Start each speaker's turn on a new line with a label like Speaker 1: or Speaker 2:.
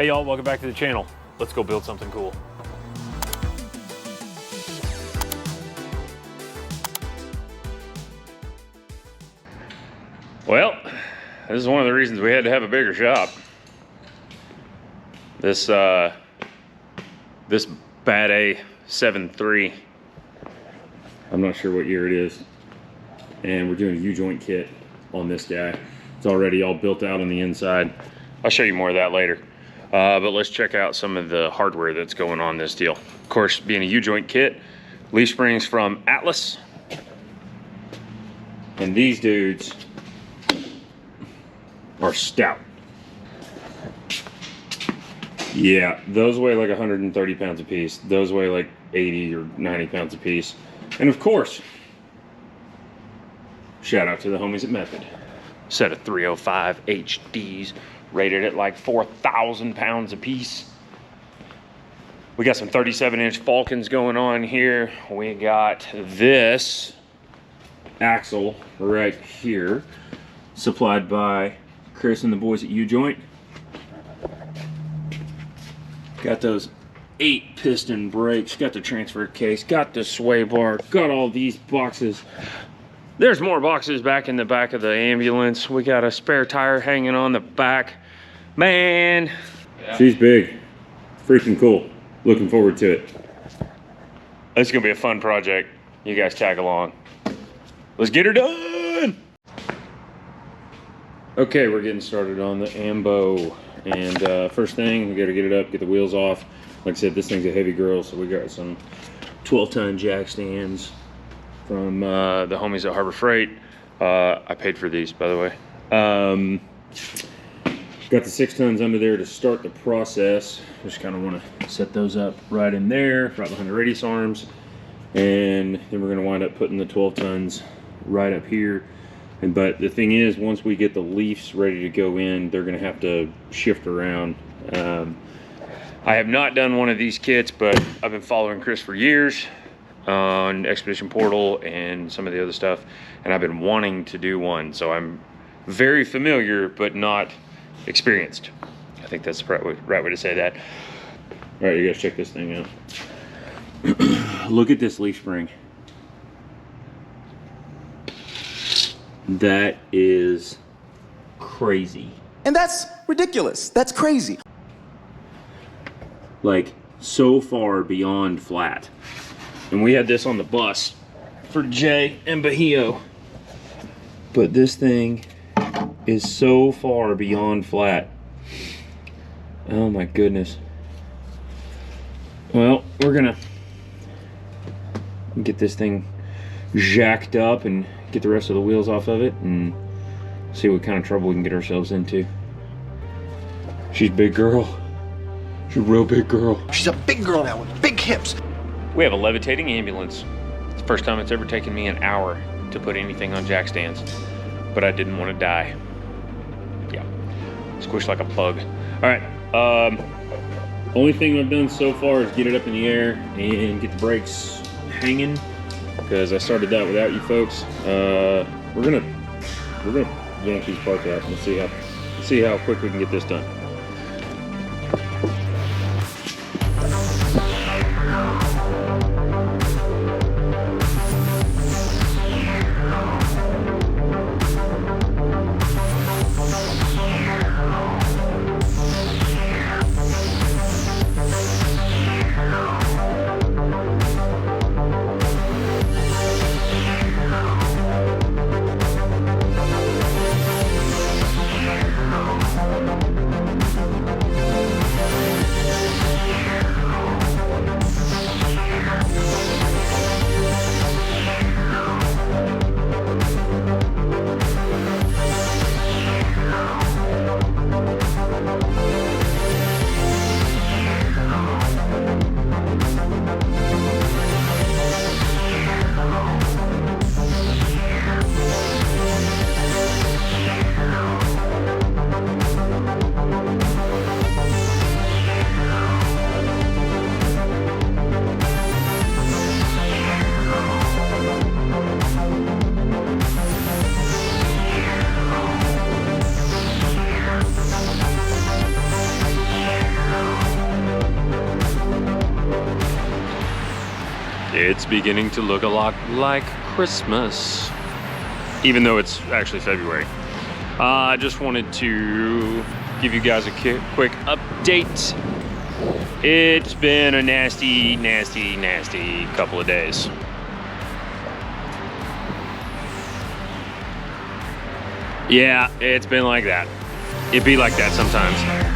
Speaker 1: Hey y'all, welcome back to the channel. Let's go build something cool. Well, this is one of the reasons we had to have a bigger shop. This this Bad A 7.3, I'm not sure what year it is, and we're doing a U-joint kit on this guy. It's already all built out on the inside. I'll show you more of that later. But let's check out some of the hardware that's going on this deal. Of course, being a U-joint kit, leaf springs from Atlas. And these dudes are stout. Yeah, those weigh like 130 pounds a piece. Those weigh like 80 or 90 pounds a piece. And of course, shout out to the homies at Method. Set of 305 HDs, rated at like 4,000 pounds a piece. We got some 37-inch Falkens going on here. We got this axle right here, supplied by Chris and the boys at U-Joint. Got those 8 piston brakes, got the transfer case, got the sway bar, got all these boxes. There's more boxes back in the back of the ambulance. We got a spare tire hanging on the back. Man. Yeah. She's big. Freaking cool. Looking forward to it. It's gonna be a fun project. You guys tag along. Let's get her done. Okay, we're getting started on the Ambo. And first thing, we gotta get it up, get the wheels off. Like I said, this thing's a heavy girl, so we got some 12-ton jack stands from the homies at Harbor Freight. I paid for these, by the way. Got the 6 tons under there to start the process. Just kind of want to set those up right in there, right behind the radius arms. And then we're going to wind up putting the 12 tons right up here. But the thing is, once we get the leafs ready to go in, they're going to have to shift around. I have not done one of these kits, but I've been following Chris for years on Expedition Portal and some of the other stuff, and I've been wanting to do one, so I'm very familiar but not experienced. I think that's the right way to say that. All right, you guys check this thing out. Look at this leaf spring. That is crazy.
Speaker 2: And that's ridiculous. That's crazy.
Speaker 1: Like, so far beyond flat. And we had this on the bus for Jay and Bahio. But this thing is so far beyond flat. Oh my goodness. Well, we're gonna get this thing jacked up and get the rest of the wheels off of it and see what kind of trouble we can get ourselves into. She's a big girl. She's a real big girl.
Speaker 2: She's a big girl now with big hips.
Speaker 1: We have a levitating ambulance. It's the first time it's ever taken me an hour to put anything on jack stands, but I didn't want to die. Yeah, squish like a plug. All right, only thing I've done so far is get it up in the air and get the brakes hanging, because I started that without you folks. We're gonna yank these parts out and see how quick we can get this done. It's beginning to look a lot like Christmas, even though it's actually February. I just wanted to give you guys a quick update. It's been a nasty couple of days. Yeah, it's been like that. It be like that sometimes.